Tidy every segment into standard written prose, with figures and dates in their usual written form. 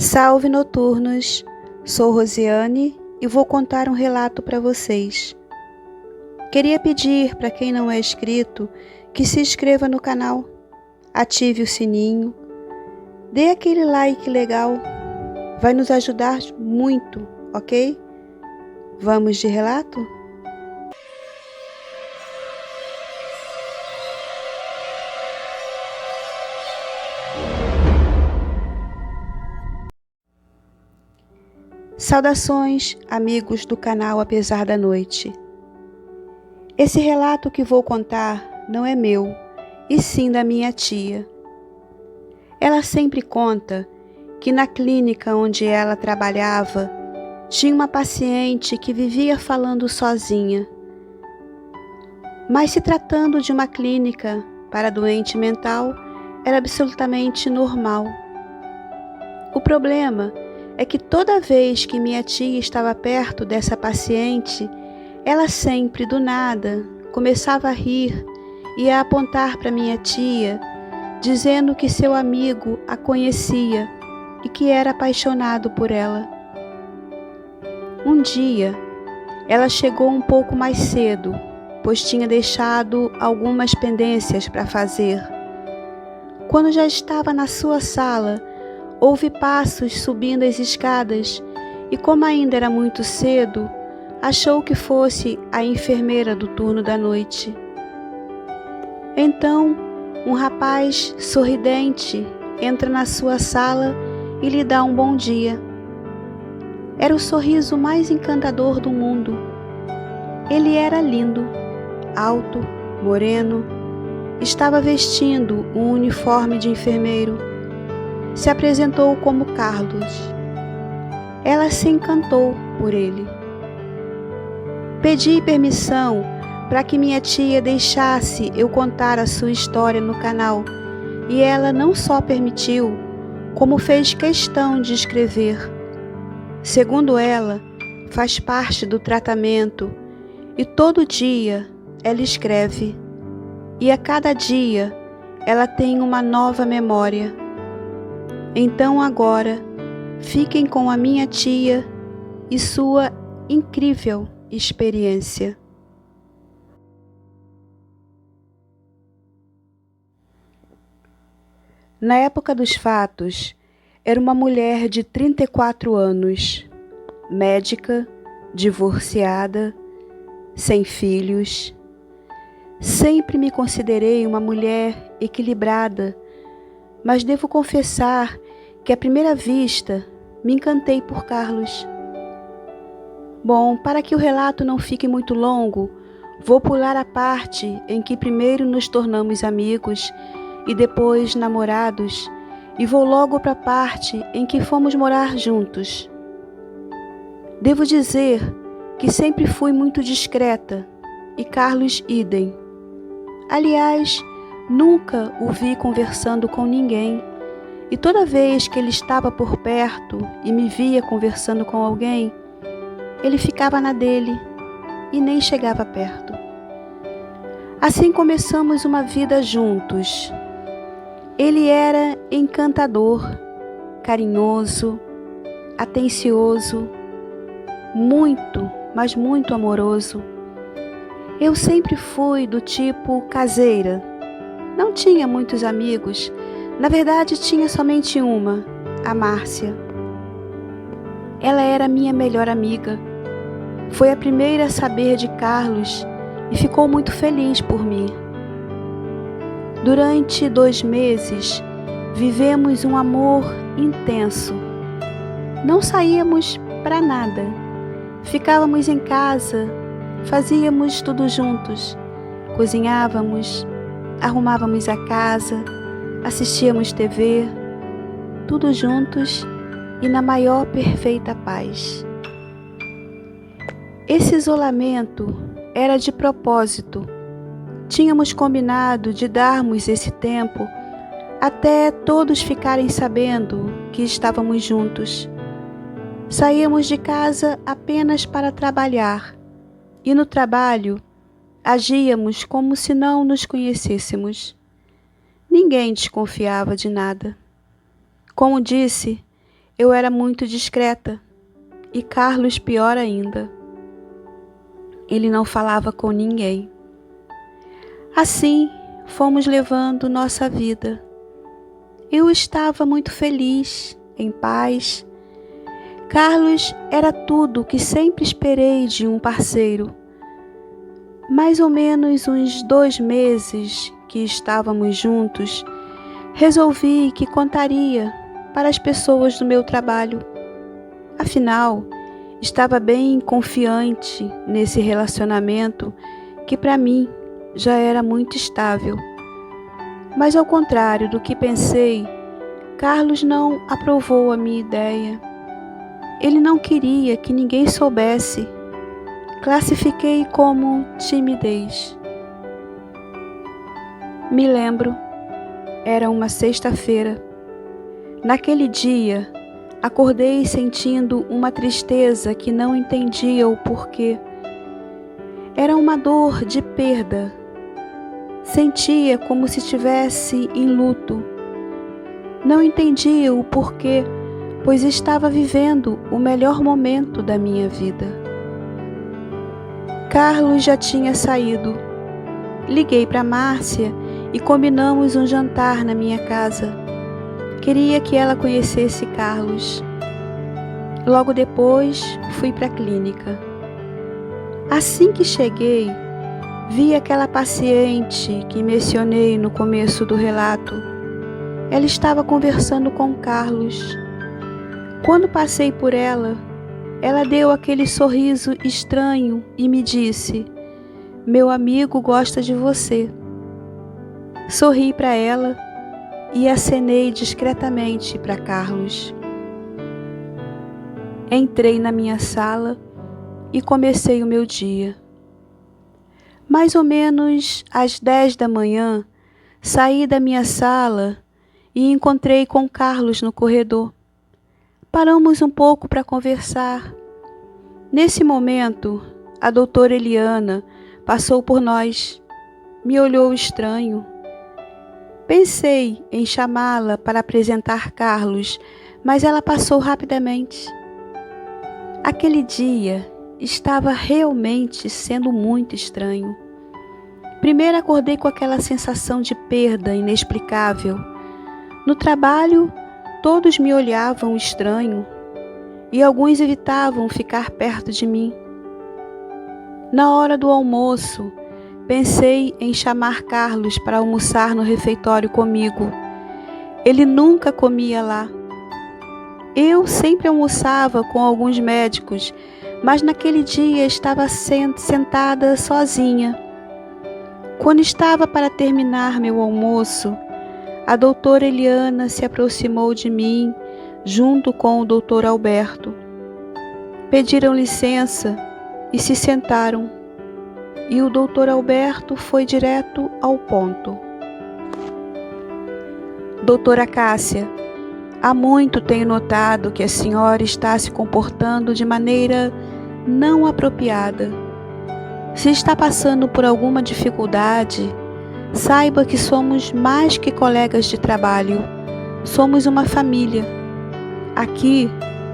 Salve noturnos, sou Rosiane e vou contar um relato para vocês. Queria pedir para quem não é inscrito que se inscreva no canal, ative o sininho, dê aquele like legal, vai nos ajudar muito, ok? Vamos de relato? Saudações, amigos do canal Apesar da Noite. Esse relato que vou contar não é meu, e sim da minha tia. Ela sempre conta que na clínica onde ela trabalhava, tinha uma paciente que vivia falando sozinha. Mas se tratando de uma clínica para doente mental, era absolutamente normal. O problema é que toda vez que minha tia estava perto dessa paciente, ela sempre, do nada, começava a rir e a apontar para minha tia, dizendo que seu amigo a conhecia e que era apaixonado por ela. Um dia, ela chegou um pouco mais cedo, pois tinha deixado algumas pendências para fazer. Quando já estava na sua sala, houve passos subindo as escadas e, como ainda era muito cedo, achou que fosse a enfermeira do turno da noite. Então, um rapaz sorridente entra na sua sala e lhe dá um bom dia. Era o sorriso mais encantador do mundo. Ele era lindo, alto, moreno, estava vestindo um uniforme de enfermeiro. Se apresentou como Carlos. Ela se encantou por ele. Pedi permissão para que minha tia deixasse eu contar a sua história no canal, e ela não só permitiu, como fez questão de escrever. Segundo ela, faz parte do tratamento, e todo dia ela escreve, e a cada dia ela tem uma nova memória. Então agora, fiquem com a minha tia e sua incrível experiência. Na época dos fatos, era uma mulher de 34 anos, médica, divorciada, sem filhos. Sempre me considerei uma mulher equilibrada, mas devo confessar que à primeira vista me encantei por Carlos. Bom, para que o relato não fique muito longo, vou pular a parte em que primeiro nos tornamos amigos e depois namorados, e vou logo para a parte em que fomos morar juntos. Devo dizer que sempre fui muito discreta, e Carlos idem. Aliás, nunca o vi conversando com ninguém, e toda vez que ele estava por perto e me via conversando com alguém, ele ficava na dele e nem chegava perto. Assim começamos uma vida juntos. Ele era encantador, carinhoso, atencioso, muito, mas muito amoroso. Eu sempre fui do tipo caseira. Não tinha muitos amigos. Na verdade, tinha somente uma, a Márcia. Ela era minha melhor amiga. Foi a primeira a saber de Carlos e ficou muito feliz por mim. Durante 2 meses, vivemos um amor intenso. Não saíamos para nada. Ficávamos em casa, fazíamos tudo juntos. Cozinhávamos, arrumávamos a casa, assistíamos TV, tudo juntos e na maior perfeita paz. Esse isolamento era de propósito. Tínhamos combinado de darmos esse tempo até todos ficarem sabendo que estávamos juntos. Saíamos de casa apenas para trabalhar e no trabalho agíamos como se não nos conhecêssemos. Ninguém desconfiava de nada. Como disse, eu era muito discreta e Carlos pior ainda. Ele não falava com ninguém. Assim, fomos levando nossa vida. Eu estava muito feliz, em paz. Carlos era tudo o que sempre esperei de um parceiro. Mais ou menos uns 2 meses que estávamos juntos, resolvi que contaria para as pessoas do meu trabalho. Afinal, estava bem confiante nesse relacionamento que para mim já era muito estável. Mas ao contrário do que pensei, Carlos não aprovou a minha ideia. Ele não queria que ninguém soubesse. Classifiquei como timidez. Me lembro, era uma sexta-feira. Naquele dia, acordei sentindo uma tristeza que não entendia o porquê. Era uma dor de perda. Sentia como se estivesse em luto. Não entendia o porquê, pois estava vivendo o melhor momento da minha vida. Carlos já tinha saído. Liguei para Márcia e combinamos um jantar na minha casa. Queria que ela conhecesse Carlos. Logo depois, fui para a clínica. Assim que cheguei, vi aquela paciente que mencionei no começo do relato. Ela estava conversando com Carlos. Quando passei por ela, ela deu aquele sorriso estranho e me disse: "Meu amigo gosta de você." Sorri para ela e acenei discretamente para Carlos. Entrei na minha sala e comecei o meu dia. Mais ou menos às 10 da manhã, saí da minha sala e encontrei com Carlos no corredor. Paramos um pouco para conversar. Nesse momento, a doutora Eliana passou por nós. Me olhou estranho. Pensei em chamá-la para apresentar Carlos, mas ela passou rapidamente. Aquele dia estava realmente sendo muito estranho. Primeiro acordei com aquela sensação de perda inexplicável. No trabalho, todos me olhavam estranho e alguns evitavam ficar perto de mim. Na hora do almoço, pensei em chamar Carlos para almoçar no refeitório comigo. Ele nunca comia lá. Eu sempre almoçava com alguns médicos, mas naquele dia estava sentada sozinha. Quando estava para terminar meu almoço, a doutora Eliana se aproximou de mim, junto com o doutor Alberto. Pediram licença e se sentaram. E o doutor Alberto foi direto ao ponto. Doutora Cássia, há muito tenho notado que a senhora está se comportando de maneira não apropriada. Se está passando por alguma dificuldade, saiba que somos mais que colegas de trabalho. Somos uma família. Aqui,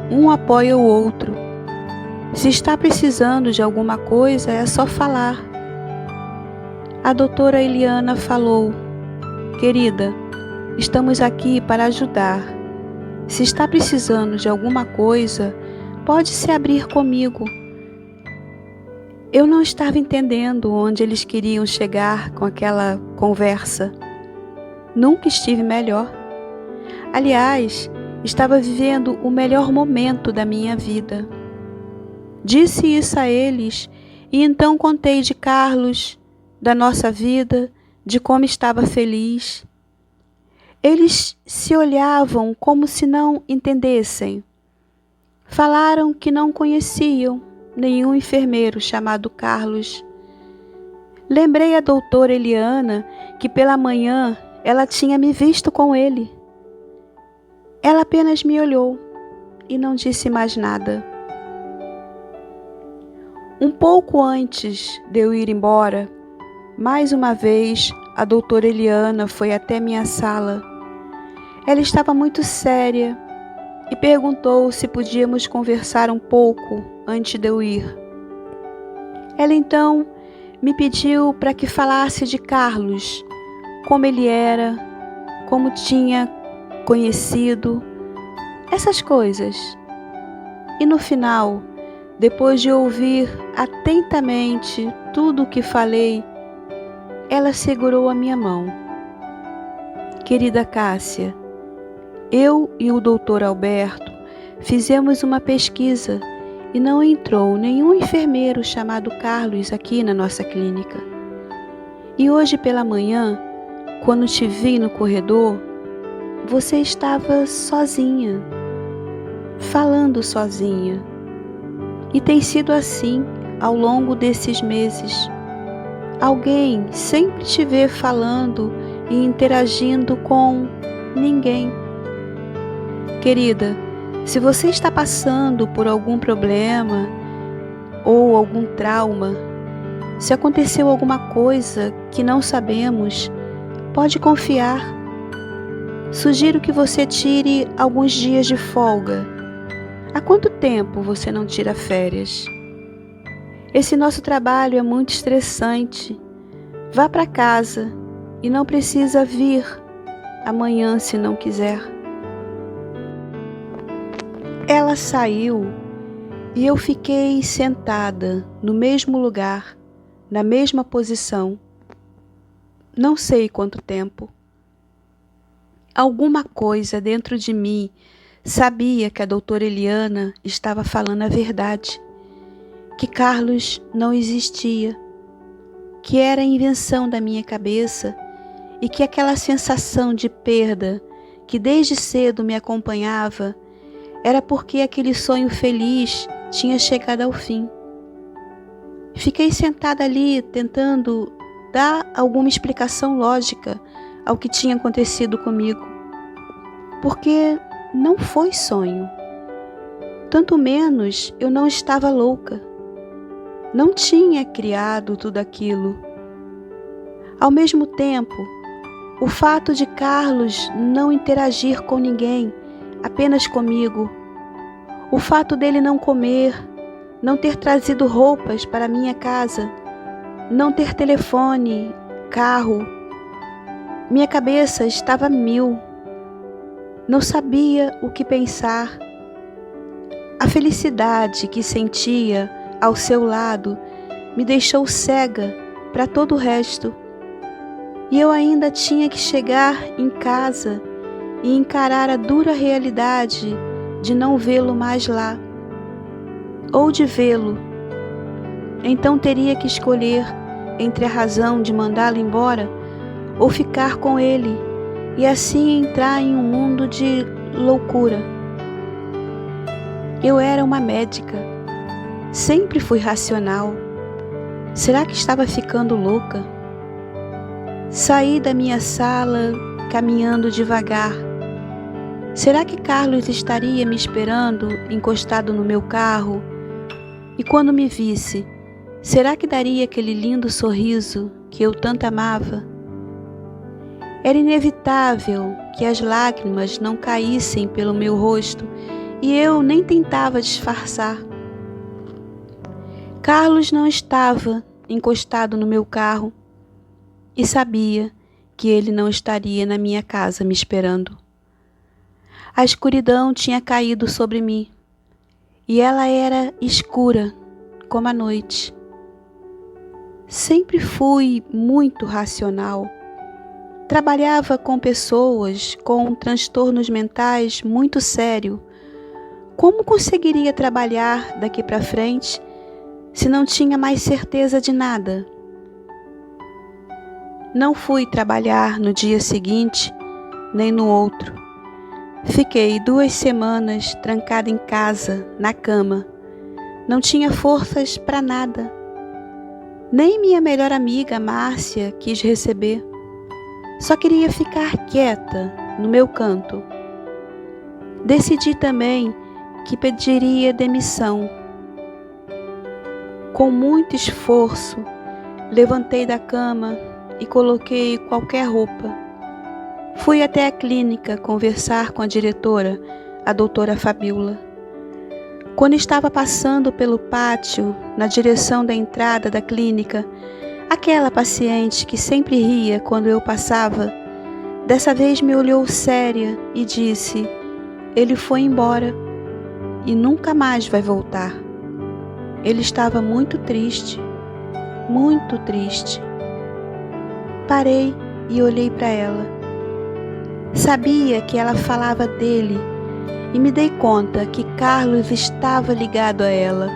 um apoia o outro. Se está precisando de alguma coisa, é só falar. A doutora Eliana falou: "Querida, estamos aqui para ajudar. Se está precisando de alguma coisa, pode se abrir comigo." Eu não estava entendendo onde eles queriam chegar com aquela conversa. Nunca estive melhor. Aliás, estava vivendo o melhor momento da minha vida. Disse isso a eles e então contei de Carlos, da nossa vida, de como estava feliz. Eles se olhavam como se não entendessem. Falaram que não conheciam nenhum enfermeiro chamado Carlos. Lembrei a doutora Eliana que pela manhã ela tinha me visto com ele. Ela apenas me olhou e não disse mais nada. Um pouco antes de eu ir embora, mais uma vez a doutora Eliana foi até minha sala. Ela estava muito séria e perguntou se podíamos conversar um pouco antes de eu ir. Ela então me pediu para que falasse de Carlos, como ele era, como tinha conhecido, essas coisas. E no final, depois de ouvir atentamente tudo o que falei, ela segurou a minha mão. Querida Cássia, eu e o Dr. Alberto fizemos uma pesquisa e não entrou nenhum enfermeiro chamado Carlos aqui na nossa clínica. E hoje pela manhã, quando te vi no corredor, você estava sozinha, falando sozinha. E tem sido assim ao longo desses meses. Alguém sempre te vê falando e interagindo com ninguém. Querida, se você está passando por algum problema ou algum trauma, se aconteceu alguma coisa que não sabemos, pode confiar. Sugiro que você tire alguns dias de folga. Há quanto tempo você não tira férias? Esse nosso trabalho é muito estressante. Vá para casa e não precisa vir amanhã se não quiser. Ela saiu e eu fiquei sentada no mesmo lugar, na mesma posição. Não sei quanto tempo. Alguma coisa dentro de mim sabia que a doutora Eliana estava falando a verdade, que Carlos não existia, que era a invenção da minha cabeça e que aquela sensação de perda que desde cedo me acompanhava era porque aquele sonho feliz tinha chegado ao fim. Fiquei sentada ali tentando dar alguma explicação lógica ao que tinha acontecido comigo, porque não foi sonho. Tanto menos eu não estava louca. Não tinha criado tudo aquilo. Ao mesmo tempo, o fato de Carlos não interagir com ninguém, apenas comigo, o fato dele não comer, não ter trazido roupas para minha casa, não ter telefone, carro, minha cabeça estava a mil. Não sabia o que pensar. A felicidade que sentia ao seu lado me deixou cega para todo o resto. E eu ainda tinha que chegar em casa e encarar a dura realidade de não vê-lo mais lá, ou de vê-lo. Então teria que escolher entre a razão de mandá-lo embora ou ficar com ele e assim entrar em um mundo de loucura. Eu era uma médica, sempre fui racional. Será que estava ficando louca? Saí da minha sala caminhando devagar. Será que Carlos estaria me esperando encostado no meu carro? E quando me visse, será que daria aquele lindo sorriso que eu tanto amava? Era inevitável que as lágrimas não caíssem pelo meu rosto e eu nem tentava disfarçar. Carlos não estava encostado no meu carro e sabia que ele não estaria na minha casa me esperando. A escuridão tinha caído sobre mim e ela era escura como a noite. Sempre fui muito racional. Trabalhava com pessoas com transtornos mentais muito sérios. Como conseguiria trabalhar daqui para frente se não tinha mais certeza de nada? Não fui trabalhar no dia seguinte, nem no outro. Fiquei 2 semanas trancada em casa, na cama. Não tinha forças para nada. Nem minha melhor amiga, Márcia, quis receber. Só queria ficar quieta no meu canto. Decidi também que pediria demissão. Com muito esforço, levantei da cama e coloquei qualquer roupa. Fui até a clínica conversar com a diretora, a doutora Fabiola. Quando estava passando pelo pátio, na direção da entrada da clínica, aquela paciente que sempre ria quando eu passava, dessa vez me olhou séria e disse: "Ele foi embora e nunca mais vai voltar." Ele estava muito triste, muito triste. Parei e olhei para ela. Sabia que ela falava dele e me dei conta que Carlos estava ligado a ela.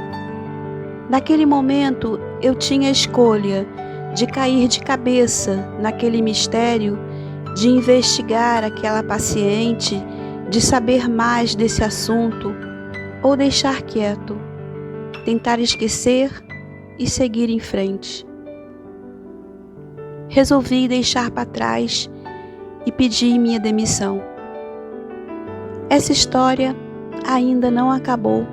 Naquele momento eu tinha a escolha de cair de cabeça naquele mistério, de investigar aquela paciente, de saber mais desse assunto, ou deixar quieto, tentar esquecer e seguir em frente. Resolvi deixar para trás e pedi minha demissão. Essa história ainda não acabou.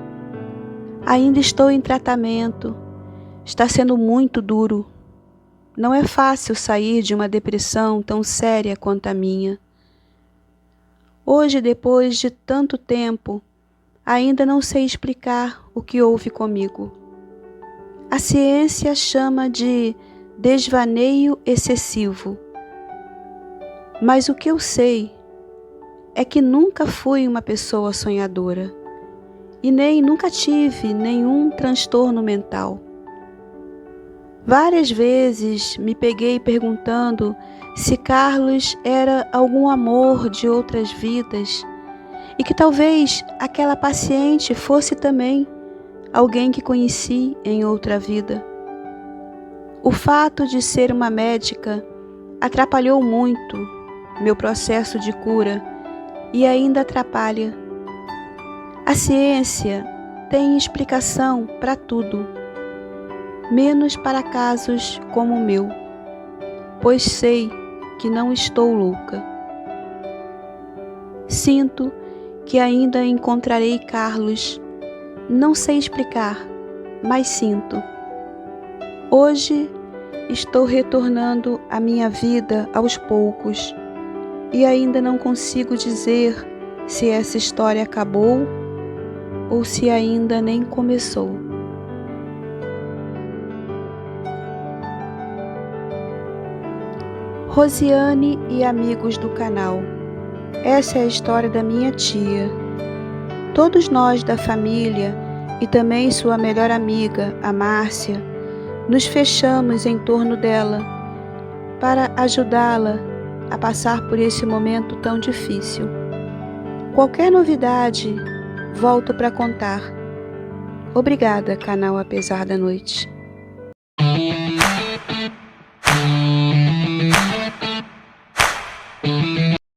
Ainda estou em tratamento. Está sendo muito duro. Não é fácil sair de uma depressão tão séria quanto a minha. Hoje, depois de tanto tempo, ainda não sei explicar o que houve comigo. A ciência chama de desvaneio excessivo. Mas o que eu sei é que nunca fui uma pessoa sonhadora e nem nunca tive nenhum transtorno mental. Várias vezes me peguei perguntando se Carlos era algum amor de outras vidas e que talvez aquela paciente fosse também alguém que conheci em outra vida. O fato de ser uma médica atrapalhou muito meu processo de cura e ainda atrapalha. A ciência tem explicação para tudo, menos para casos como o meu, pois sei que não estou louca. Sinto que ainda encontrarei Carlos. Não sei explicar, mas sinto. Hoje estou retornando à minha vida aos poucos e ainda não consigo dizer se essa história acabou ou se ainda nem começou. Rosiane e amigos do canal. Essa é a história da minha tia. Todos nós da família e também sua melhor amiga, a Márcia, nos fechamos em torno dela para ajudá-la a passar por esse momento tão difícil. Qualquer novidade, volto para contar. Obrigada, canal Apesar da Noite.